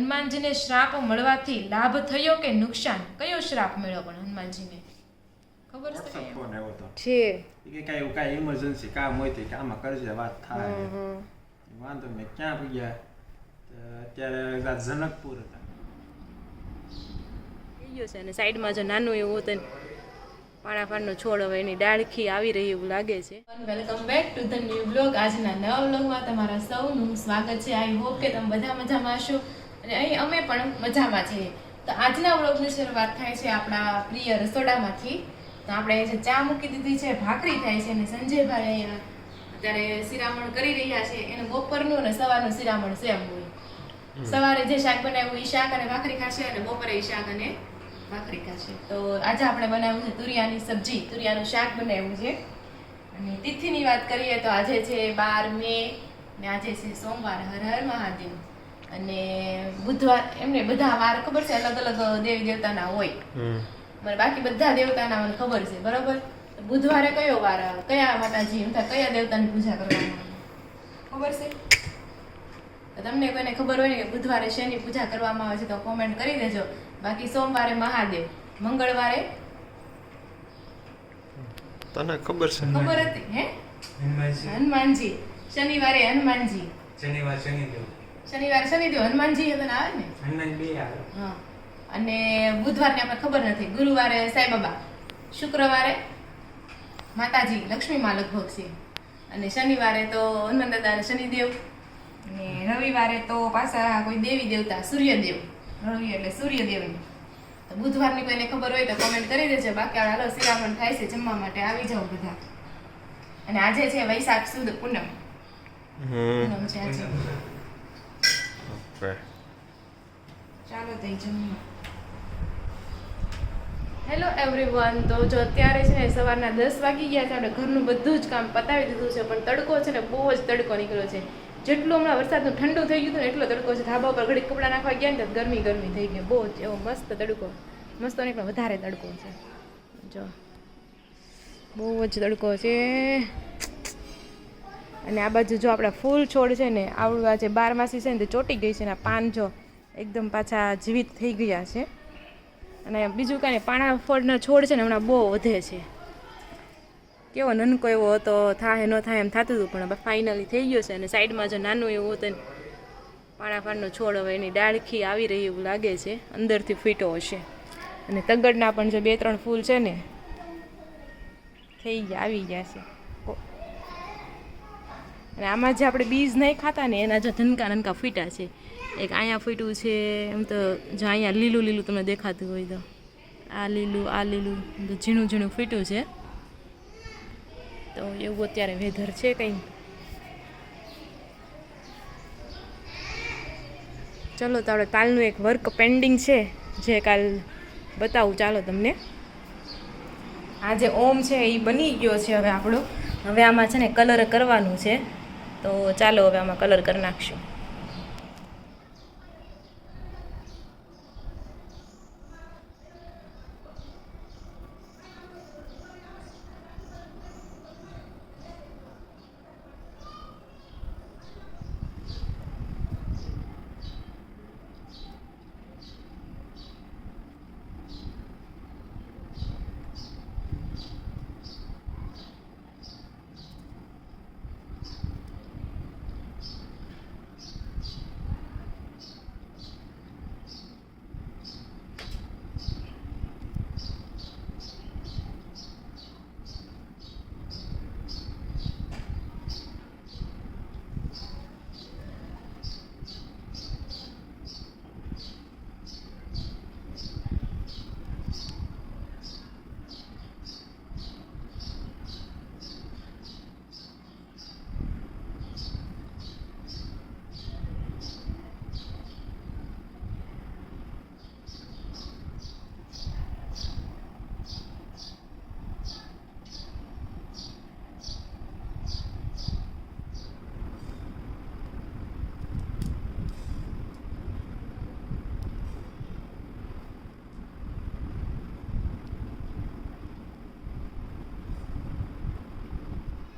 હનુમાનજીને શ્રાપ મળવાથી લાભ થયો કે નુકસાન? કયો શ્રાપ મળ્યો પણ હનુમાનજીને ખબર છે? ફોન આવ્યો હતો છે કે કાંઈ ઇમરજન્સી કામ હોય તો કે આમાં કરજે વાત થાય. વાંધો મેં ક્યાં ગયા અત્યારે જનકપુર હતા થઈ ગયો છે. અને સાઈડમાં જો નાનું એવું હતું પાણાફાળનો છોડ, હવે એની ડાળખી આવી રહી એવું લાગે છે. Welcome back to the new blog. આજના નવા બ્લોગમાં તમારા સૌનું સ્વાગત છે. આઈ હોપ કે તમે બધા મજામાં હશો અને અહીં અમે પણ મજામાં છીએ. તો આજના બ્લોગની શરૂઆત થાય છે આપણા પ્રિય રસોડામાંથી. તો આપણે જે ચા મૂકી દીધી છે, ભાખરી થાય છે અને સંજયભાઈ અહીંયા અત્યારે શિરામણ કરી રહ્યા છે. એનું બપોરનું અને સવારનું શિરામણ સેમ હોય. સવારે જે શાક બનાવ્યું એ શાક અને ભાખરી ખાશે અને બપોરે એ શાક અને ભાખરી ખાશે. તો આજે આપણે બનાવ્યું છે તુરિયાની સબ્જી, તુરિયાનું શાક બનાવ્યું છે. અને તિથિની વાત કરીએ તો આજે છે 12 મે ને આજે છે સોમવાર. હર હર મહાદેવ. અને બુધવાર, એમને બધા વાર ખબર છે, અલગ અલગ દેવી દેવતાના હોય. મને બાકી બધા દેવતાના મને ખબર છે, બરોબર. બુધવારે કયો વાર આવે, કયા માતાજી કયા દેવતાની પૂજા કરવામાં આવે ખબર છે? તો તમને કોઈને ખબર હોય ને કે બુધવારે શેની પૂજા કરવામાં આવે છે તો કોમેન્ટ કરી દેજો. બાકી સોમવારે મહાદેવ, મંગળવારે તને ખબર છે? ખબર હતી હે? હનુમાનજી. શનિવારે હનુમાનજી, શનિવારે શનિદેવ, હનુમાનજી તને આવે ને? હા. અને બુધવારને આપણે ખબર નથી. ગુરુવારે સાંઈબાબા, શુક્રવારે માતાજી લક્ષ્મીમાં લગભગ છે. અને શનિવારે તો હનુમાન દાદા અને શનિદેવ. અને રવિવારે તો પાછા કોઈ દેવી દેવતા, સૂર્યદેવ. રવિ એટલે સૂર્યદેવની. તો બુધવારની કોઈને ખબર હોય તો કોમેન્ટ કરી દેજો. બાકી હાલો શિરામણ થાય છે, જમવા માટે આવી જાવ બધા. અને આજે છે વૈશાખ સુદ પૂનમ. પૂનમ છે આજે. ચાલો તો જમવા. Hello everyone. તો જો અત્યારે છે ને સવારના 10 વાગી ગયા છે. આપણે ઘરનું બધું જ કામ પતાવી દીધું છે, પણ તડકો છે ને બહુ જ તડકો નીકળ્યો છે. જેટલું હમણાં વરસાદનું ઠંડુ થઈ ગયું હતું ને એટલો તડકો છે. ધાબા ઉપર ઘડીક કપડાં નાખવા ગયા ને તો ગરમી થઈ ગઈ. બહુ જ એવો મસ્ત તડકો, મસ્ત નહીં પણ વધારે તડકો છે. જો બહુ જ તડકો છે. અને આ બાજુ જો આપણા ફૂલ છોડ છે ને, આવડું આ જે 12 માસી છે ને તે ચોટી ગઈ છે ને આ પાન જો એકદમ પાછા જીવિત થઈ ગયા છે. અને બીજું કાંઈ પાણા ફળના છોડ છે ને હમણાં બહુ વધે છે. કેવો નનકો એવો હતો, થાય ન થાય એમ થતું હતું, પણ ફાઇનલી થઈ ગયો છે. અને સાઈડમાં જો નાનું એવું હતું ને પાણાફાળનો છોડ, હવે એની ડાળખી આવી રહી એવું લાગે છે, અંદરથી ફીટો હશે. અને તગડના પણ જે 2-3 ફૂલ છે ને થઈ ગયા, આવી ગયા છે. અને આમાં જે આપણે બીજ નહીં ખાતા ને એના જો નનકા નનકા ફીટા છે. એક અહીંયા ફીટું છે, એમ તો જો અહીંયા લીલું લીલું તમને દેખાતું હોય તો આ લીલું ઝીણું ઝીણું ફીટું છે. તો એવું અત્યારે વેધર છે કંઈ. ચલો તો આપણે કાલનું એક વર્ક પેન્ડિંગ છે જે કાલ બતાવું. ચાલો તમને. આ જે ઓમ છે એ બની ગયો છે હવે આપણો. હવે આમાં છે ને કલર કરવાનું છે. તો ચાલો હવે આમાં કલર કરી નાખશું.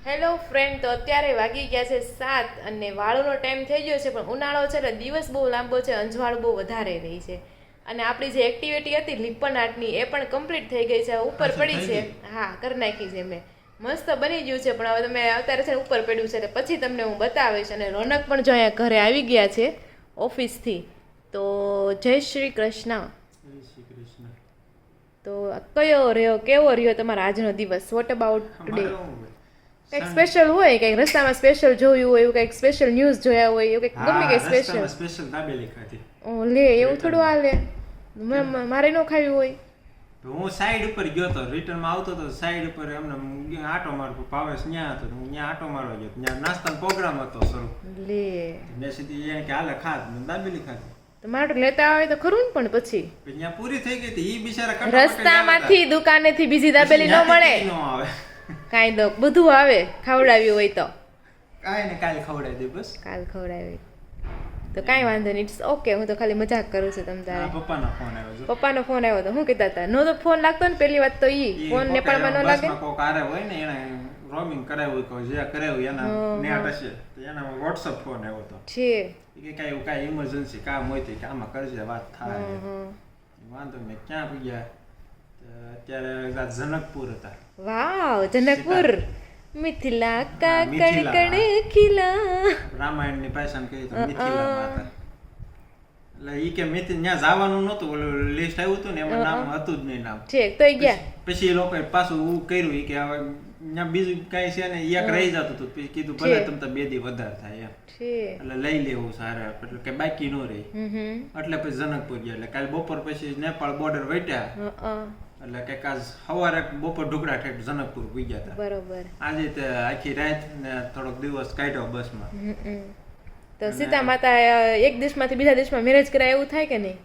હેલો ફ્રેન્ડ, તો અત્યારે વાગી ગયા છે 7 અને વાળુનો ટાઈમ થઈ ગયો છે, પણ ઉનાળો છે એટલે દિવસ બહુ લાંબો છે, અંજવાળ બહુ વધારે રહી છે. અને આપણી જે એક્ટિવિટી હતી લીપણ આર્ટની એ પણ કમ્પ્લીટ થઈ ગઈ છે, ઉપર પડી છે. હા, કરી નાખી છે મેં, મસ્ત બની ગયું છે. પણ હવે તમે અત્યારે છે ઉપર પડ્યું છે એટલે પછી તમને હું બતાવીશ. અને રોનક પણ જો અહીંયા ઘરે આવી ગયા છે ઓફિસથી. તો જય શ્રી કૃષ્ણ. તો કેવો રહ્યો તમારો આજનો દિવસ? What about today? કંઈક સ્પેશિયલ હોય, કંઈક રસ્તામાં સ્પેશિયલ જોયું હોય, એવું કંઈક સ્પેશિયલ ન્યૂઝ જોયા હોય, એવું કંઈક ગમે કંઈક સ્પેશિયલ દાબેલી ખાધી. ઓ લે, એવું થોડું હાલે, મારે ન ખાવી હોય. હું સાઈડ ઉપર ગયો તો, રિટર્નમાં આવતો તો સાઈડ ઉપર એમને આટો મારતો, ભાવેશ ન્યા હતો, હું ન્યા આટો મારવા ગયો, ત્યાં નાસ્તાનો પ્રોગ્રામ હતો શરૂ. લે, મેં સીધી કે હાલે ખાધ, દાબેલી ખાધી. તો માટે લેતા આવે તો ખરું ને, પણ પછી ત્યાં પૂરી થઈ ગઈ હતી. ઈ બિચારા રસ્તામાંથી દુકાનેથી બીજી દાબેલી ન મળે, ન આવે કાંઈ દો, બધું આવે. ખવડાવ્યું હોય તો કાંઈ ને કાલે ખવડાવી દે, બસ કાલ ખવડાવી તો કાંઈ વાંધો નહીં, ઇટ્સ ઓકે. હું તો ખાલી મજાક કરું છું તમ તારે. પપ્પાનો ફોન આવ્યો. પપ્પાનો ફોન આવ્યો તો શું કહેતા હતા? નો તો ફોન લાગતો ને પહેલી વાત તો ઈ ફોન નેપાળમાં ન લાગે. કોક આરે હોય ને એને રોમિંગ કરાવ્યું કે જે કરાવ્યું એના નેટ હશે તો એના WhatsApp ફોન આવ્યો તો છે કે કાંઈ ઇમરજન્સી કામ હોય તો કે આમાં કરજે, વાત થાય. વાંધો મેં ક્યાં ગયા? અત્યારે જનકપુર હતા. વાવ, જનકપુર. મિથિલા કા કણ ખીલા. રામાયણની ભાષામાં કહી તો મિથિલામાં હતા. એટલે ઈ કે મિથિલ ત્યાં જવાનું નહોતું, ઓલું લિસ્ટ આવ્યું હતું ને એમાં નામ હતું જ નહીં નામ. છે તો ગયા. પછી એ લોકોએ પાછું એવું કર્યું ઈ કે હવે ત્યાં બીજું કાંઈ છે ને એક રહી જતું હતું. પછી કીધું ભલે તમે તો 2 દી વધારે થાય એમ, એટલે લઈ લેવું સારા, એટલે કે બાકી ન રહી. એટલે પછી જનકપુર ગયા. એટલે કાલે બપોર પછી નેપાળ બોર્ડર વટ્યા, એટલે કે આજ સવારે બપોર ઢુકડા ઠેઠ જનકપુર પૂઈ ગયા હતા. બરોબર. આજે તે આખી રાત ને થોડોક દિવસ કાઢ્યો બસમાં. તો સીતા માતા એક દેશમાંથી બીજા દેશમાં મેરેજ કરાય એવું થાય કે નહીં?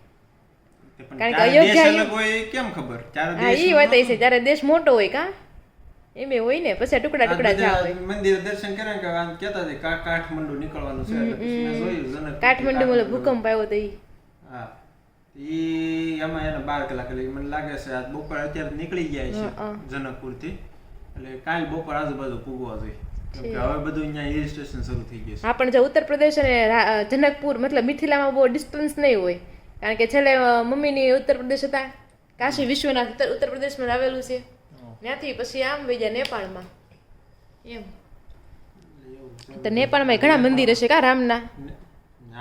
કારણ કે અયોધ્યા કોઈ કેમ ખબર? હા, ઈ વાત છે, જ્યારે દેશ મોટો હોય કા એમે હોય ને, પછી ટુકડા ટુકડા થયા હોય. મંદિર દર્શન કર્યા કે આમ કહેતા હતા કાઠમંડુ નીકળવાનું છે, એટલે પછી મેં જોયું જનક કાઠમંડુ માં ભૂકંપ આવ્યો તો ઈ. હા, ઈ એમાં એને 12 કલાક એટલે મને લાગે છે આજ બપોર અત્યારે નીકળી ગયા છે જનકપુર થી, એટલે કાલ બપોર આજુબાજુ પૂગવા જોઈએ. કેમ કે હવે બધું અહીંયા હિલ સ્ટેશન શરૂ થઈ ગયું છે. હા, પણ જો ઉત્તર પ્રદેશ અને જનકપુર મતલબ મિથિલામાં બહુ ડિસ્ટન્સ નહીં હોય, કારણ કે છેલ્લે મમ્મીની ઉત્તર પ્રદેશ હતા, કાશી વિશ્વનાથ ઉત્તર પ્રદેશમાં આવેલું છે, ત્યાંથી પછી આમ વઈ જાય નેપાળમાં એમ. તો નેપાળમાં ઘણા મંદિર હશે કા રામના?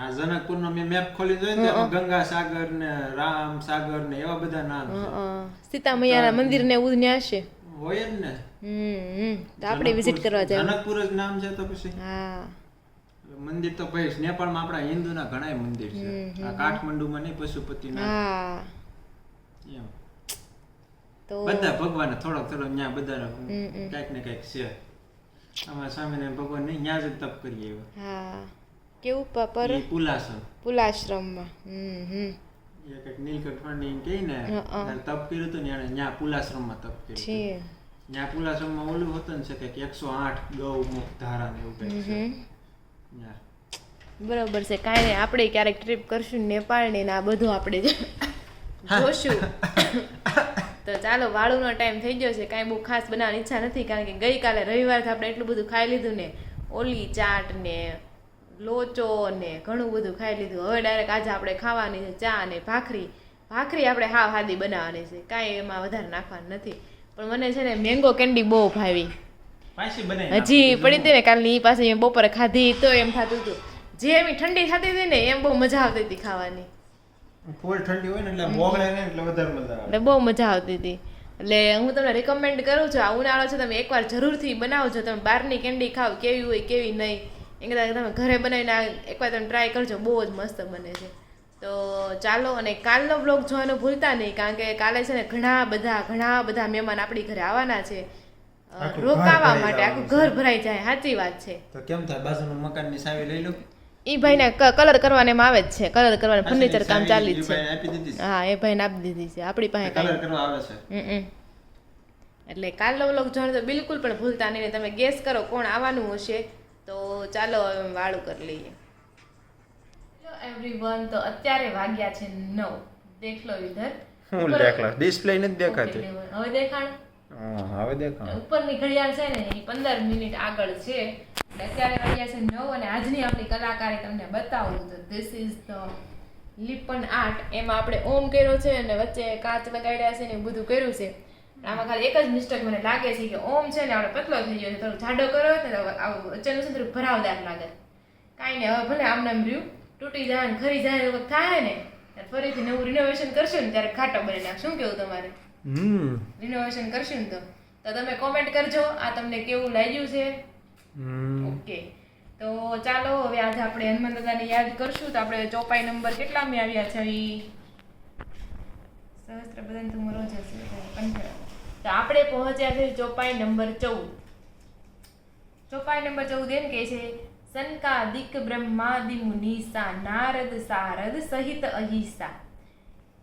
આ જનકપુર નો મેં મેપ ખોલી જોયું તો ગંગા સાગર ને રામ સાગર ને એવા બધા નામ છે. સીતા મૈયાના મંદિર ને એવું ત્યાં છે, હોય જ ને. તો આપણે વિઝિટ કરવા જાય. જનકપુર જ નામ છે તો પછી. હા, મંદિર તો ભાઈ નેપાળમાં આપણા હિન્દુના ઘણા મંદિર છે, આ કાઠમંડુમાં નહીં, પશુપતિના. હા એમ તો બધા ભગવાન થોડોક ત્યાં બધા કઈક ને કઈક છે. અમારા સ્વામિનારાયણ ભગવાન નહીં ત્યાં જ તપ કરીએ એવા. હા, કેવું પર પુલાશ્રમમાં એક નીલકંઠ પાંડે કહીને તપ કર્યું હતું ને એને ત્યાં પુલાશ્રમમાં તપ કર્યું છે. ત્યાં પુલાશ્રમમાં ઓલું હતું ને છે કે 108 ગૌમુખ ધારા ને એવું કંઈક છે. બરોબર છે, કાંઈ નહીં, આપણે ક્યારેક ટ્રીપ કરશું નેપાળ ને આ બધું આપણે જોશું. તો ચાલો, વાળુનો ટાઈમ થઈ ગયો છે, કાંઈ બહુ ખાસ બનાવવાની ઈચ્છા નથી, કારણ કે ગઈકાલે રવિવારથી આપણે એટલું બધું ખાઈ લીધું ને, ઓલી ચાટ ને લોચો ને ઘણું બધું ખાઈ લીધું. હવે ડાયરેક્ટ આજે આપણે ખાવાની છે ચા ને ભાખરી. ભાખરી આપણે હાવ હાદી બનાવવાની છે, કાંઈ એમાં વધારે નાખવાનું નથી. પણ મને છે ને મેંગો કેન્ડી બહુ ભાવી, હજી પડી હતી ને કાલની પાસે બપોરે ખાધી તો એમ થતું હતું, જે એમ ઠંડી થતી હતી ને એમ બહુ મજા આવતી હતી ખાવાની. ફૂલ ઠંડી હોય ને એટલે ઓગળે ને એટલે વધારે મજા આવે, એટલે બહુ મજા આવતી હતી. એટલે હું તમને રિકમેન્ડ કરું છું, આ ઉનાળો છે તમે એકવાર જરૂરથી બનાવજો. તમે બહારની કેન્ડી ખાવ કેવી હોય કેવી નહીં, એ કરતાં તમે ઘરે બનાવીને એકવાર તમે ટ્રાય કરજો, બહુ જ મસ્ત બને છે. તો ચાલો, અને કાલનો બ્લોગ જોવાનું ભૂલતા નહીં, કારણ કે કાલે છે ને ઘણા બધા મહેમાન આપણી ઘરે આવવાના છે રોકાવા માટે. આખું ઘર ભરાઈ જાય, સાચી વાત છે. તો કેમ થાય, બાજુનું મકાનની ચાવી લઈ લો. ઈ ભાઈને કલર કરવાને આવે જ છે, કલર કરવાનું ફર્નિચર કામ ચાલી જ છે. હા, એ ભાઈને આપી દીધી છે, આપણી પાસે કલર કરવા આવે છે. એટલે કાલનો વ્લોગ જોવાનું તો બિલકુલ પણ ભૂલતા નહીં. તમે ગેસ કરો કોણ આવવાનું હશે. તો ચાલો હવે વાળું કરી લઈએ. હેલો એવરીવન, તો અત્યારે વાગ્યા છે 9. દેખ લો ઇધર. હું દેખ લો, ડિસ્પ્લે નથી દેખાતી. હવે દેખાણ. હવે દેખો ઉપરની ઘડિયાળ છે ને એ 15 મિનિટ આગળ છે. એટલે અત્યારે વાગ્યા છે 9 અને આજની આપણી કલાકારી તમને બતાવું તો this is the Lippan art. એમાં આપણે ઓમ કર્યો છે અને વચ્ચે કાચ લગાડ્યા છે ને એવું બધું કર્યું છે. આમાં ખાલી એક જ મિસ્ટેક મને લાગે છે કે ઓમ છે ને આપણે પતલો થઈ ગયો છે, થોડું જાડો કર્યો ને આવું વચ્ચેનું છે થોડું ભરાવદાર લાગે. કાંઈ નહીં, હવે ભલે આમ નામ રહ્યું, તૂટી જાય ને ખરી જાય એવું થાય ને ફરીથી નવું રિનોવેશન કરશું ને ત્યારે ખાટો બની નાખ. શું કેવું તમારે? રિનોવેશન કરશું ને તો તમે કોમેન્ટ કરજો આ તમને કેવું લાગ્યું છે. ઓકે, તો ચાલો હવે આજે આપણે હનુમાન દાદાને યાદ કરશું. તો આપણે ચોપાઈ નંબર કેટલામાં આવ્યા છે? સહસ્ત્ર બદન તું મરો જશે. તો આપણે પહોંચ્યા છે ચોપાઈ નંબર 14. ચોપાઈ નંબર 14 એમ કે છે સનકાદિક બ્રહ્માદિ મુનીસા નારદ સારદ સહિત અહિસા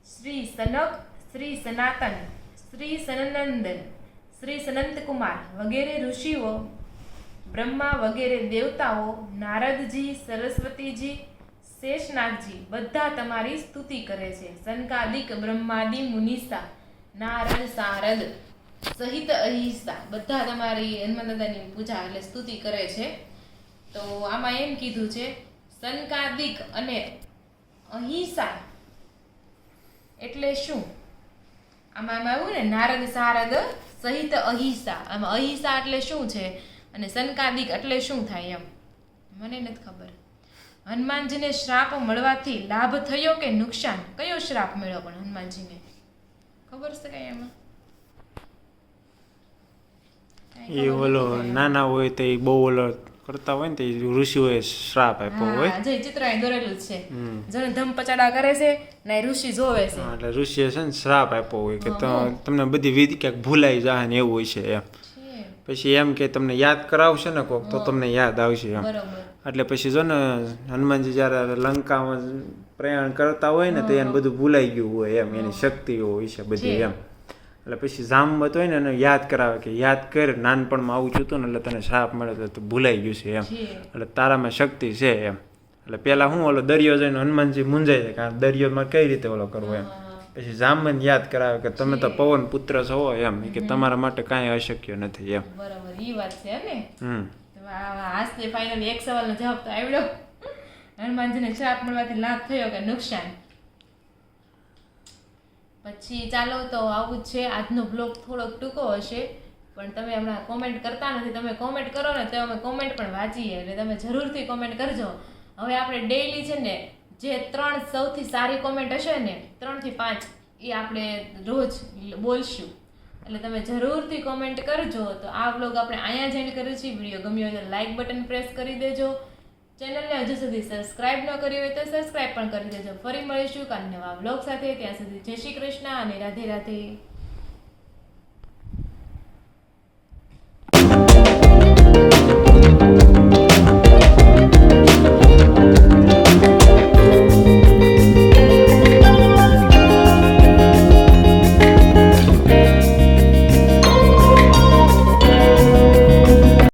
શ્રી સનક, શ્રી સનાતન, શ્રી સનંદન, શ્રી સનંત કુમાર વગેરે ઋષિઓ, બ્રહ્મા વગેરે દેવતાઓ, નારદજી, સરસ્વતીજી, શેષનાગજી બધા તમારી સ્તુતિ કરે છે. સનકાદિક બ્રહ્માદિ મુનીસા નારદ સારદ સહિત અહિસા બધા તમારી હનુમાન દાદાની પૂજા એટલે સ્તુતિ કરે છે. તો આમાં એમ કીધું છે સનકાદિક અને અહિંસા એટલે શું? આમાં આવ્યું ને નારદ સારદ સહિત અહિંસા. આમાં અહિંસા એટલે શું છે અને સનકાદિક એટલે શું થાય એમ મને નથી ખબર. હનુમાનજીને શ્રાપ મળવાથી લાભ થયો કે નુકસાન? કયો શ્રાપ મળ્યો પણ હનુમાનજીને ખબર છે કઈ એમાં? એ ઓલો નાના હોય તો એ બહુ ઓલો કરતા હોય ને તો ઋષિઓએ શ્રાપ આપ્યો હોય. જે ચિત્ર અહીં દોરેલું જ છે, જેને ધમ પચાડા કરે છે ને ઋષિ જોવે છે. એટલે ઋષિએ છે ને શ્રાપ આપ્યો હોય કે તમને બધી વિધિ ક્યાંક ભૂલાઈ જાય ને એવું હોય છે એમ. પછી એમ કે તમને યાદ કરાવશે ને કોક તો તમને યાદ આવશે એમ. એટલે પછી જો ને હનુમાનજી જયારે લંકામાં પ્રયાણ કરતા હોય ને તો એને બધું ભૂલાઈ ગયું હોય એમ, એની શક્તિઓ હોય છે બધી એમ. એટલે પછી જામવંત હોય ને એને યાદ કરાવે કે યાદ કર નાનપણમાં આવું છું ને એટલે તને શ્રાપ મળે તો ભૂલાઈ ગયું છે એમ, એટલે તારામાં શક્તિ છે એમ. એટલે પેલા હું ઓલો દરિયો જઈને હનુમાનજી મૂંઝાય છે કે આ દરિયોમાં કઈ રીતે ઓલો કરવો એમ. પછી જામવંત યાદ કરાવે કે તમે તો પવન પુત્ર છો એમ, કે તમારા માટે કાંઈ અશક્ય નથી એમ. બરાબર, ઈ વાત છે ને. આજથી ફાઇનલી એક સવાલનો જવાબ તો આવ્યો. હનુમાનજીને શ્રાપ મળવાથી લાભ થયો કે નુકસાન? પછી ચાલો તો આવું જ છે. આજનો બ્લોગ થોડોક ટૂંકો હશે પણ તમે હમણાં કોમેન્ટ કરતા નથી. તમે કોમેન્ટ કરો ને તો અમે કોમેન્ટ પણ વાંચીએ, એટલે તમે જરૂરથી કોમેન્ટ કરજો. હવે આપણે ડેઈલી છે ને જે 3 સૌથી સારી કોમેન્ટ હશે ને 3 થી 5 એ આપણે રોજ બોલશું, એટલે તમે જરૂરથી કોમેન્ટ કરજો. તો આ વ્લોગ આપણે અહીંયા જ એન્ડ કરીએ છીએ. વિડીયો ગમ્યો હોય તો લાઇક બટન પ્રેસ કરી દેજો. ચેનલને હજુ સુધી સબસ્ક્રાઇબ ન કરી હોય તો સબસ્ક્રાઇબ પણ કરી દેજો. ફરી મળીશું કાલે નવા વ્લોગ સાથે. ત્યાં સુધી જય શ્રી કૃષ્ણ અને રાધે રાધે.